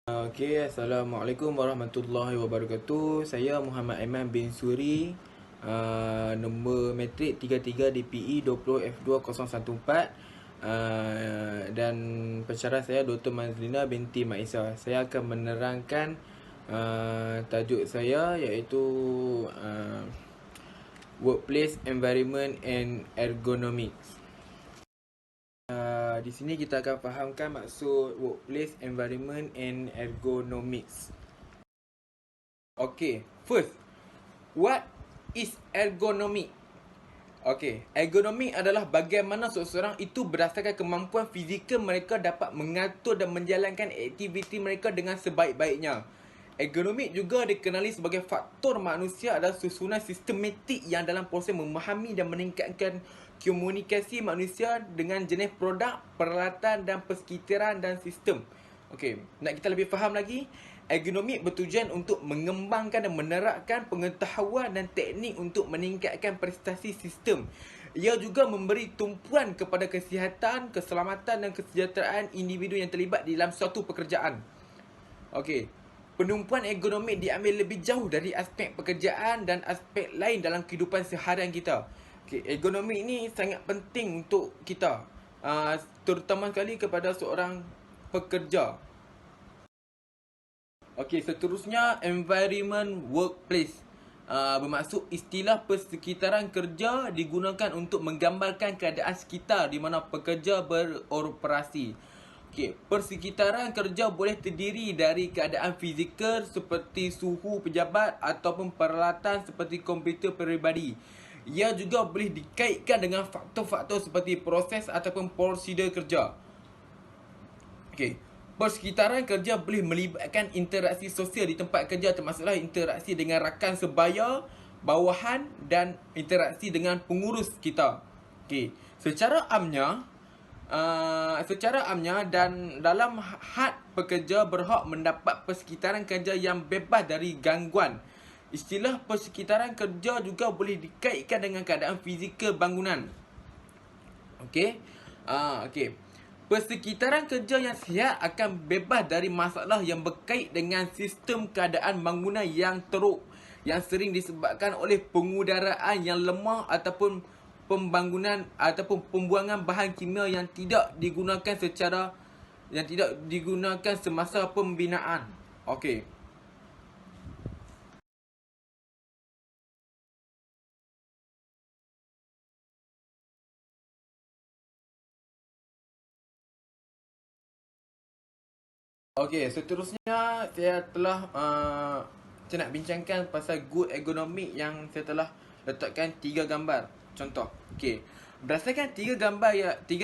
Assalamualaikum warahmatullahi wabarakatuh. Saya Muhammad Aiman bin Suri, nombor matrik 33 DPE 20F2014, dan pensyarah saya Dr. Mazlina binti Maisa. Saya akan menerangkan tajuk saya, iaitu Workplace Environment and Ergonomics. Di sini kita akan fahamkan maksud workplace environment and ergonomics. Okay, first, what is ergonomic? Okay, ergonomik adalah bagaimana seseorang itu berdasarkan kemampuan fizikal mereka dapat mengatur dan menjalankan aktiviti mereka dengan sebaik-baiknya. Ergonomik juga dikenali sebagai faktor manusia adalah susunan sistematik yang dalam proses memahami dan meningkatkan komunikasi manusia dengan jenis produk, peralatan dan persekitaran dan sistem. Okey, nak kita lebih faham lagi, ergonomik bertujuan untuk mengembangkan dan menerapkan pengetahuan dan teknik untuk meningkatkan prestasi sistem. Ia juga memberi tumpuan kepada kesihatan, keselamatan dan kesejahteraan individu yang terlibat dalam suatu pekerjaan. Okey, penumpuan ergonomik diambil lebih jauh dari aspek pekerjaan dan aspek lain dalam kehidupan seharian kita. Okay, ergonomik ni sangat penting untuk kita, terutama sekali kepada seorang pekerja. Okey, seterusnya environment workplace. Bermaksud istilah persekitaran kerja digunakan untuk menggambarkan keadaan sekitar di mana pekerja beroperasi. Okey, persekitaran kerja boleh terdiri dari keadaan fizikal seperti suhu pejabat ataupun peralatan seperti komputer peribadi. Ia juga boleh dikaitkan dengan faktor-faktor seperti proses ataupun prosedur kerja. Okey, persekitaran kerja boleh melibatkan interaksi sosial di tempat kerja, termasuklah interaksi dengan rakan sebaya, bawahan dan interaksi dengan pengurus kita. Okey, secara amnya dan dalam had pekerja berhak mendapat persekitaran kerja yang bebas dari gangguan. Istilah persekitaran kerja juga boleh dikaitkan dengan keadaan fizikal bangunan. Okey. Okey. Persekitaran kerja yang sihat akan bebas dari masalah yang berkait dengan sistem keadaan bangunan yang teruk, yang sering disebabkan oleh pengudaraan yang lemah ataupun pembangunan ataupun pembuangan bahan kimia yang tidak digunakan semasa pembinaan. Okey. Okey, seterusnya saya nak bincangkan pasal good ergonomic yang saya telah letakkan 3 gambar. Contoh. Okey. Berdasarkan 3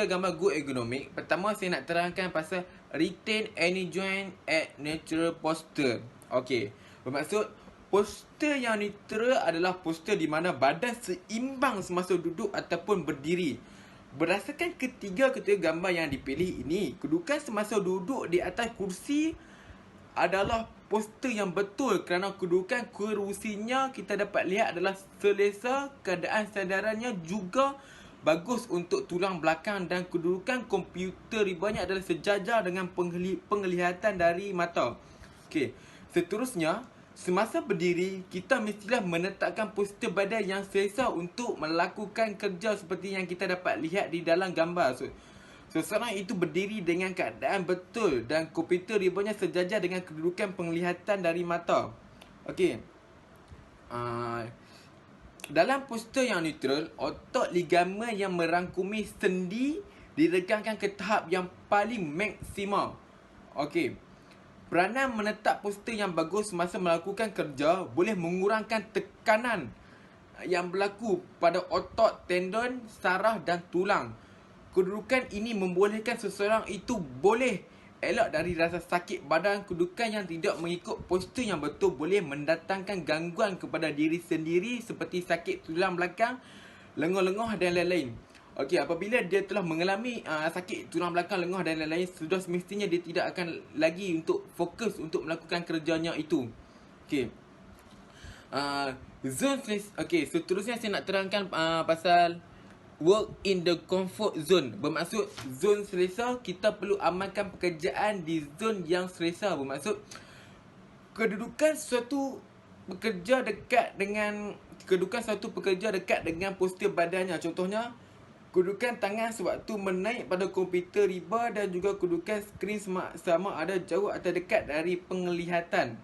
gambar good ergonomic, pertama saya nak terangkan pasal retain any joint at natural posture. Okey. Bermaksud postur yang neutral adalah postur di mana badan seimbang semasa duduk ataupun berdiri. Berdasarkan ketiga gambar yang dipilih ini, kedudukan semasa duduk di atas kursi adalah postur yang betul kerana kedudukan kerusinya kita dapat lihat adalah selesa, keadaan sandarannya juga bagus untuk tulang belakang dan kedudukan komputer ribanya adalah sejajar dengan penglihatan dari mata. Okey, seterusnya, semasa berdiri, kita mestilah menetapkan postur badan yang selesa untuk melakukan kerja seperti yang kita dapat lihat di dalam gambar. Seseorang itu berdiri dengan keadaan betul dan komputer ribanya sejajar dengan kedudukan penglihatan dari mata. Okey. Dalam postur yang neutral, otot ligamen yang merangkumi sendi diregangkan ke tahap yang paling maksimal. Okey. Peranan menetap postur yang bagus semasa melakukan kerja boleh mengurangkan tekanan yang berlaku pada otot, tendon, saraf dan tulang. Kedudukan ini membolehkan seseorang itu boleh elak dari rasa sakit badan. Kedudukan yang tidak mengikut postur yang betul boleh mendatangkan gangguan kepada diri sendiri seperti sakit tulang belakang, lenguh-lenguh dan lain-lain. Okey, apabila dia telah mengalami sakit tulang belakang, lenguh dan lain-lain, sudah semestinya dia tidak akan lagi untuk fokus untuk melakukan kerjanya itu. Okey. Okey, seterusnya saya nak terangkan pasal work in the comfort zone. Bermaksud zon selesa, kita perlu amalkan pekerjaan di zon yang selesa. Bermaksud kedudukan suatu pekerja dekat dengan postur badannya. Contohnya, kedudukan tangan sewaktu menaik pada komputer riba dan juga kedudukan skrin sama ada jauh atau dekat dari penglihatan.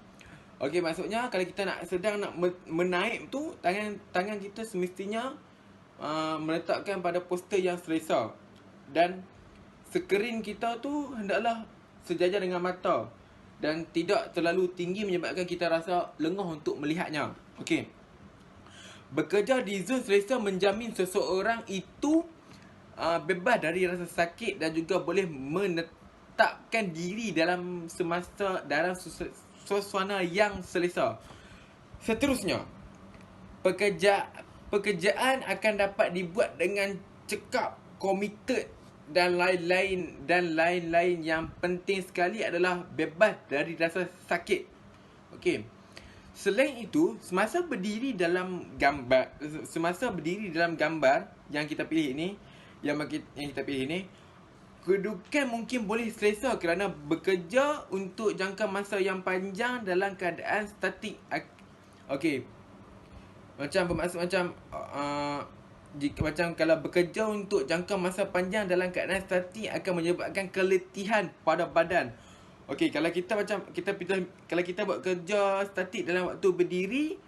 Okey, maksudnya kalau kita sedang nak menaik tu, tangan kita semestinya meletakkan pada postur yang selesa. Dan skrin kita tu hendaklah sejajar dengan mata dan tidak terlalu tinggi menyebabkan kita rasa lengah untuk melihatnya. Okey. Bekerja di zon selesa menjamin seseorang itu bebas dari rasa sakit dan juga boleh menetapkan diri dalam suasana yang selesa. Seterusnya, pekerjaan akan dapat dibuat dengan cekap, committed dan lain-lain yang penting sekali adalah bebas dari rasa sakit. Okey. Selain itu, semasa berdiri dalam gambar yang kita pilih ini, kedudukan mungkin boleh selesa kerana bekerja untuk jangka masa yang panjang dalam keadaan statik. Okey. Macam kalau bekerja untuk jangka masa panjang dalam keadaan statik akan menyebabkan keletihan pada badan. Okey, kalau kita buat kerja statik dalam waktu berdiri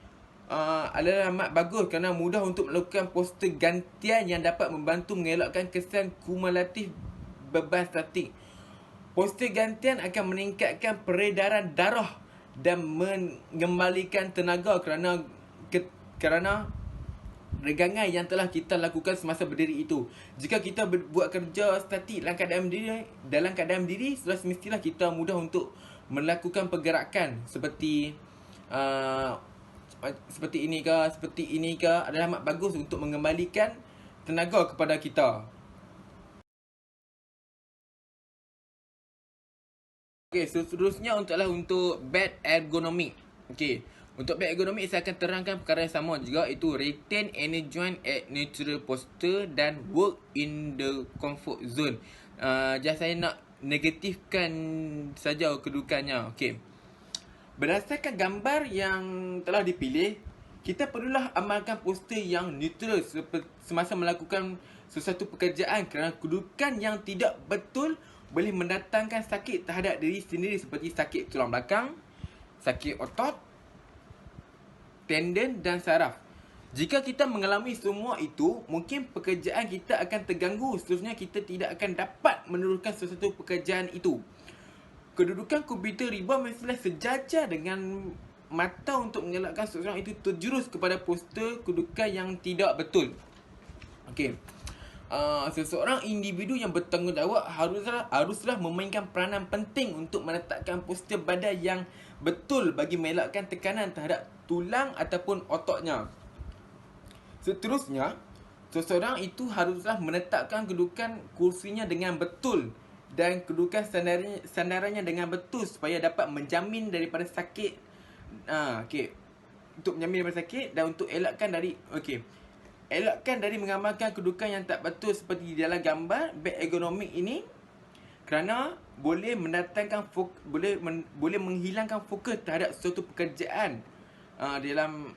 adalah amat bagus kerana mudah untuk melakukan postur gantian yang dapat membantu mengelakkan kesan kumulatif beban statik. Postur gantian akan meningkatkan peredaran darah dan mengembalikan tenaga kerana regangan yang telah kita lakukan semasa berdiri itu. Jika kita buat kerja statik dalam keadaan berdiri, sudah semestilah kita mudah untuk melakukan pergerakan seperti ini ke adalah amat bagus untuk mengembalikan tenaga kepada kita. Okey, seterusnya untuk bad ergonomic. Okey. Untuk bad ergonomic, saya akan terangkan perkara yang sama juga, iaitu retain any joint at neutral posture dan work in the comfort zone. Saya nak negatifkan saja kedudukannya. Okey. Berdasarkan gambar yang telah dipilih, kita perlulah amalkan postur yang neutral semasa melakukan sesuatu pekerjaan kerana kedudukan yang tidak betul boleh mendatangkan sakit terhadap diri sendiri seperti sakit tulang belakang, sakit otot, tendon dan saraf. Jika kita mengalami semua itu, mungkin pekerjaan kita akan terganggu. Seterusnya, kita tidak akan dapat meneruskan sesuatu pekerjaan itu. Kedudukan komputer riba mestilah sejajar dengan mata untuk mengelakkan seseorang itu terjurus kepada postur kedudukan yang tidak betul. Okey. Seseorang individu yang bertanggungjawab haruslah memainkan peranan penting untuk meletakkan postur badan yang betul bagi mengelakkan tekanan terhadap tulang ataupun ototnya. Seterusnya, seseorang itu haruslah menetapkan kedudukan kursinya dengan betul dan kedudukan sandarannya dengan betul supaya dapat menjamin daripada sakit. Untuk menjamin daripada sakit dan untuk elakkan dari mengamalkan kedudukan yang tak betul seperti di dalam gambar bad ergonomic ini, kerana boleh menghilangkan fokus terhadap suatu pekerjaan dalam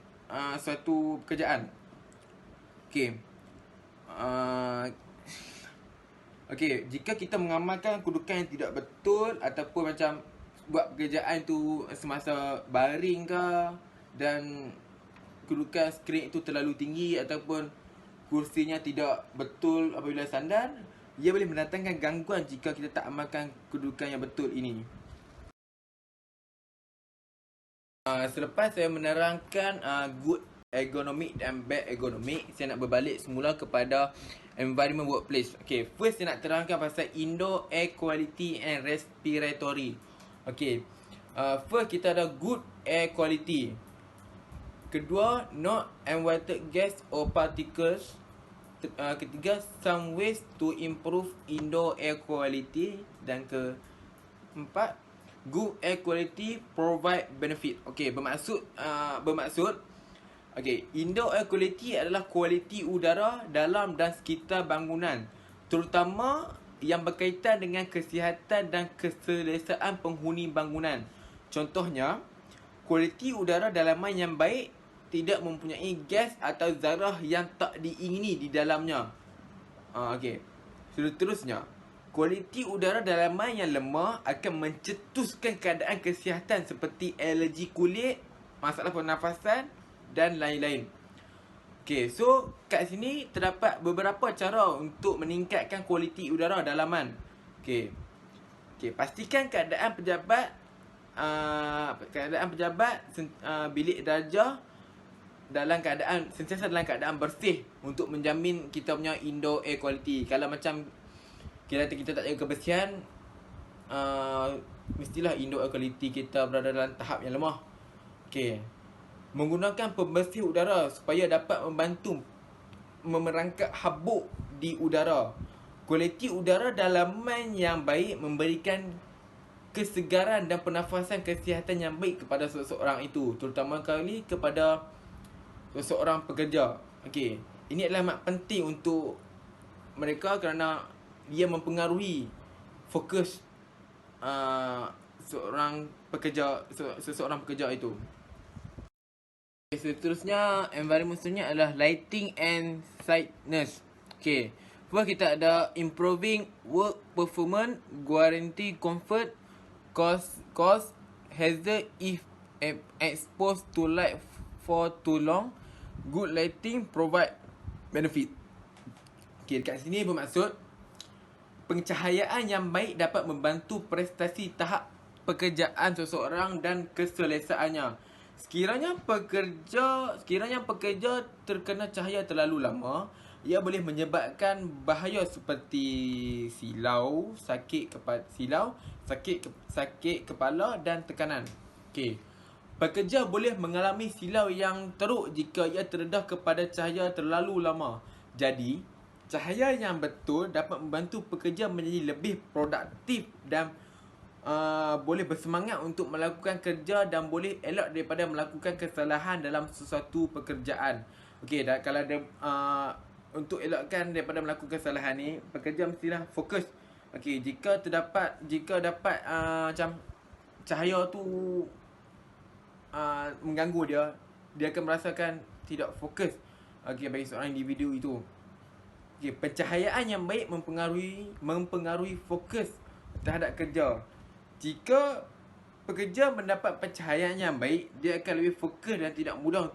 suatu pekerjaan. Okey, jika kita mengamalkan kedudukan yang tidak betul ataupun macam buat pekerjaan tu semasa baring ke dan kedudukan skrin itu terlalu tinggi ataupun kursinya tidak betul apabila sandar, ia boleh mendatangkan gangguan jika kita tak amalkan kedudukan yang betul ini. Selepas saya menerangkan good ergonomic dan bad ergonomic, saya nak berbalik semula kepada environment workplace. Okay, first saya nak terangkan pasal indoor air quality and respiratory. Okay, first kita ada good air quality. Kedua, not invited gas or particles. Ketiga, some ways to improve indoor air quality. Dan keempat, good air quality provide benefit. Okey, bermaksud Okey, indoor air quality adalah kualiti udara dalam dan sekitar bangunan, terutama yang berkaitan dengan kesihatan dan keselesaan penghuni bangunan. Contohnya, kualiti udara dalaman yang baik tidak mempunyai gas atau zarah yang tak diingini di dalamnya. Okey. Seterusnya, kualiti udara dalaman yang lemah akan mencetuskan keadaan kesihatan seperti alergi kulit, masalah pernafasan dan lain-lain. Okey, so kat sini terdapat beberapa cara untuk meningkatkan kualiti udara dalaman. Okey. Okey, pastikan keadaan pejabat bilik darjah sentiasa dalam keadaan bersih untuk menjamin kita punya indoor air quality. Kalau macam kita tak jaga kebersihan, mestilah indoor air quality kita berada dalam tahap yang lemah. Okey. Menggunakan pembersih udara supaya dapat membantu memerangkap habuk di udara. Kualiti udara dalaman yang baik memberikan kesegaran dan pernafasan kesihatan yang baik kepada seseorang itu, terutama kali kepada seseorang pekerja. Okey, ini adalah amat penting untuk mereka kerana dia mempengaruhi fokus seseorang pekerja itu. Seterusnya, environment seterusnya adalah lighting and sightness. Okey, first kita ada improving work performance, guarantee comfort, cause hazard if exposed to light for too long. Good lighting provide benefit. Okey, dekat sini bermaksud pencahayaan yang baik dapat membantu prestasi tahap pekerjaan seseorang dan keselesaannya. Sekiranya pekerja terkena cahaya terlalu lama, ia boleh menyebabkan bahaya seperti silau, sakit kepala dan tekanan. Okey. Pekerja boleh mengalami silau yang teruk jika ia terdedah kepada cahaya terlalu lama. Jadi, cahaya yang betul dapat membantu pekerja menjadi lebih produktif dan boleh bersemangat untuk melakukan kerja dan boleh elak daripada melakukan kesalahan dalam sesuatu pekerjaan. Okey, kalau ada untuk elakkan daripada melakukan kesalahan ni, pekerja mestilah fokus. Okey, jika dapat macam cahaya tu mengganggu dia akan merasakan tidak fokus. Okey, bagi seorang individu itu. Okey, pencahayaan yang baik mempengaruhi fokus terhadap kerja. Jika pekerja mendapat pencahayaan yang baik, dia akan lebih fokus dan tidak mudah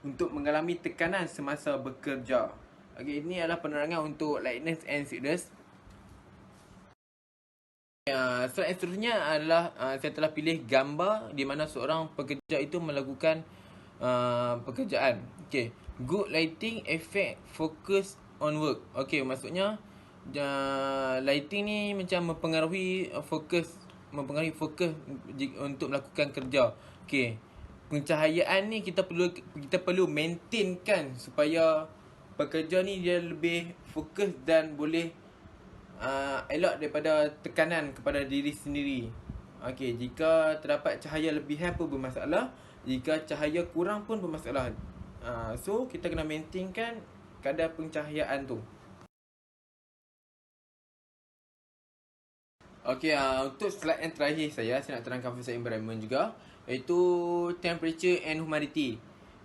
untuk mengalami tekanan semasa bekerja. Okey, ini adalah penerangan untuk lightness and sightness. Slide seterusnya adalah saya telah pilih gambar di mana seorang pekerja itu melakukan pekerjaan. Okey, good lighting effect focus on work. Okey, maksudnya lighting ni macam mempengaruhi fokus untuk melakukan kerja. Okey, pencahayaan ni kita perlu maintainkan supaya pekerja ni dia lebih fokus dan boleh elak daripada tekanan kepada diri sendiri. Okey, jika terdapat cahaya lebihan pun bermasalah, jika cahaya kurang pun bermasalah. So kita kena maintainkan kadar pencahayaan tu. Okey, untuk slide yang terakhir saya nak terangkan pasal environment juga, iaitu temperature and humidity.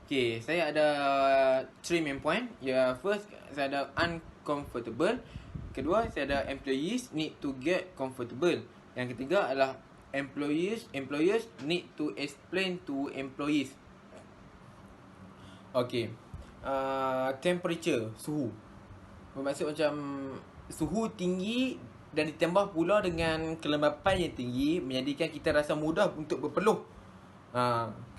Okey, saya ada 3 main point. First, saya ada uncomfortable. Kedua, saya ada employees need to get comfortable. Yang ketiga adalah employers need to explain to employees. Okey, temperature, suhu. Bermaksud macam suhu tinggi dan ditambah pula dengan kelembapan yang tinggi menjadikan kita rasa mudah untuk berpeluh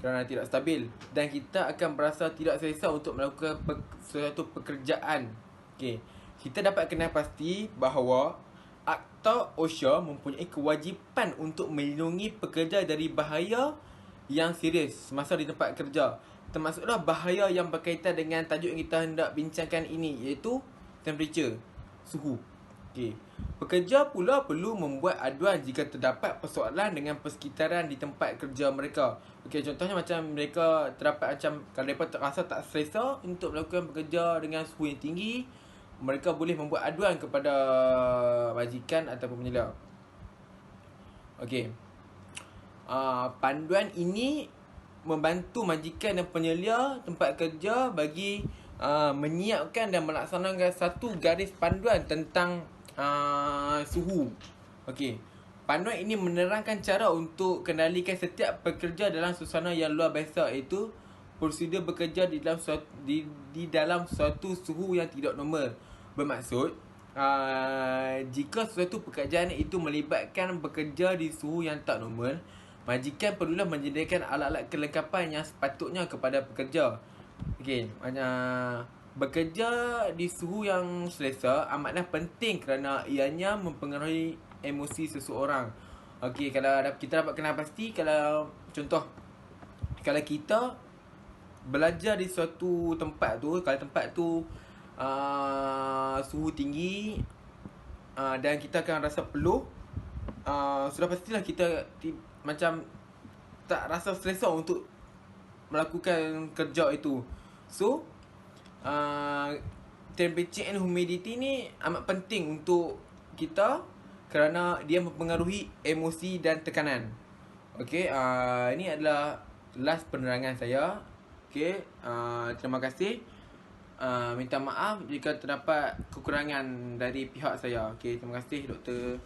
kerana tidak stabil, dan kita akan berasa tidak selesa untuk melakukan suatu pekerjaan. Okey, kita dapat kenal pasti bahawa Akta OSHA mempunyai kewajipan untuk melindungi pekerja dari bahaya yang serius semasa di tempat kerja. Termasuklah bahaya yang berkaitan dengan tajuk yang kita hendak bincangkan ini, iaitu temperature, suhu. Okey. Pekerja pula perlu membuat aduan jika terdapat persoalan dengan persekitaran di tempat kerja mereka. Okey, contohnya macam mereka terdapat macam kalau mereka terasa tak selesa untuk melakukan bekerja dengan suhu yang tinggi, mereka boleh membuat aduan kepada majikan ataupun penyelia. Okey. Panduan ini membantu majikan dan penyelia tempat kerja bagi menyiapkan dan melaksanakan satu garis panduan tentang suhu. Okey. Panduan ini menerangkan cara untuk kendalikan setiap pekerja dalam suasana yang luar biasa, iaitu prosedur bekerja di dalam suatu suhu yang tidak normal. Bermaksud jika suatu pekerjaan itu melibatkan bekerja di suhu yang tak normal, majikan perlulah menyediakan alat-alat kelengkapan yang sepatutnya kepada pekerja. Okey, bekerja di suhu yang selesa amatlah penting kerana ianya mempengaruhi emosi seseorang. Okey, kalau kita dapat kenal pasti, kalau contoh, kalau kita belajar di suatu tempat tu, kalau tempat tu suhu tinggi dan kita akan rasa peluh, sudah pastilah kita macam tak rasa selesa untuk melakukan kerja itu. So temperature and humidity ni amat penting untuk kita kerana dia mempengaruhi emosi dan tekanan. Okey, ini adalah last penerangan saya. Okey, terima kasih. Minta maaf jika terdapat kekurangan dari pihak saya. Okey, terima kasih doktor.